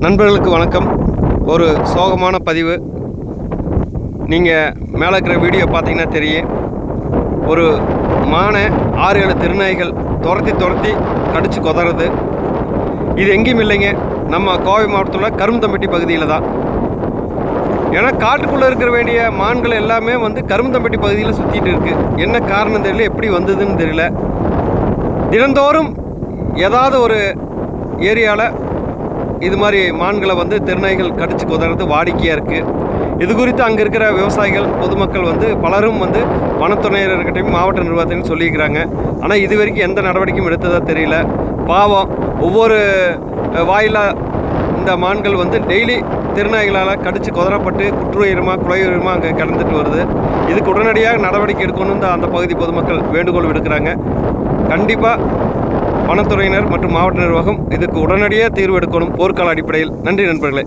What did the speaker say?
நண்பர்களுக்கு வணக்கம். ஒரு சோகமான பதிவு. நீங்கள் மேலே இருக்கிற வீடியோ பார்த்தீங்கன்னா தெரியும். ஒரு மானை 6-7 திருநாய்கள் துரத்தி கடிச்சு கொதறது. இது எங்கேயும் இல்லைங்க, நம்ம கோவை மாவட்டத்தில் கரும்புத்தம்பட்டி பகுதியில் தான். ஏன்னா காட்டுக்குள்ளே இருக்கிற வேண்டிய மான்கள் எல்லாமே கரும்புத்தம்பட்டி பகுதியில் சுற்றிட்டு இருக்குது. என்ன காரணம் தெரியல, எப்படி வந்ததுன்னு தெரியல. தினந்தோறும் ஏதாவது ஒரு ஏரியாவில் இது மாதிரி மான்களை திருநாய்கள் கடிச்சு கொதறது வாடிக்கையாக இருக்குது. இது குறித்து அங்கே இருக்கிற விவசாயிகள், பொதுமக்கள் பலரும் வனத்துறையினர்கிட்டையும் மாவட்ட நிர்வாகத்தையும் சொல்லியிருக்கிறாங்க. ஆனால் இது வரைக்கும் எந்த நடவடிக்கையும் எடுத்ததாக தெரியல. பாவம், ஒவ்வொரு வாயிலாக இந்த மான்கள் டெய்லி திருநாய்களால் கடிச்சு கொதறப்பட்டு குலையுயிரமாக அங்கே கடந்துட்டு வருது. இதுக்கு உடனடியாக நடவடிக்கை எடுக்கணும்னு அந்த பகுதி பொதுமக்கள் வேண்டுகோள் விடுக்கிறாங்க. கண்டிப்பாக வனத்துறையினர் மற்றும் மாவட்ட நிர்வாகம் இதுக்கு உடனடியாக தீர்வு எடுக்கணும், போர்க்கால அடிப்படையில். நன்றி நண்பர்களே.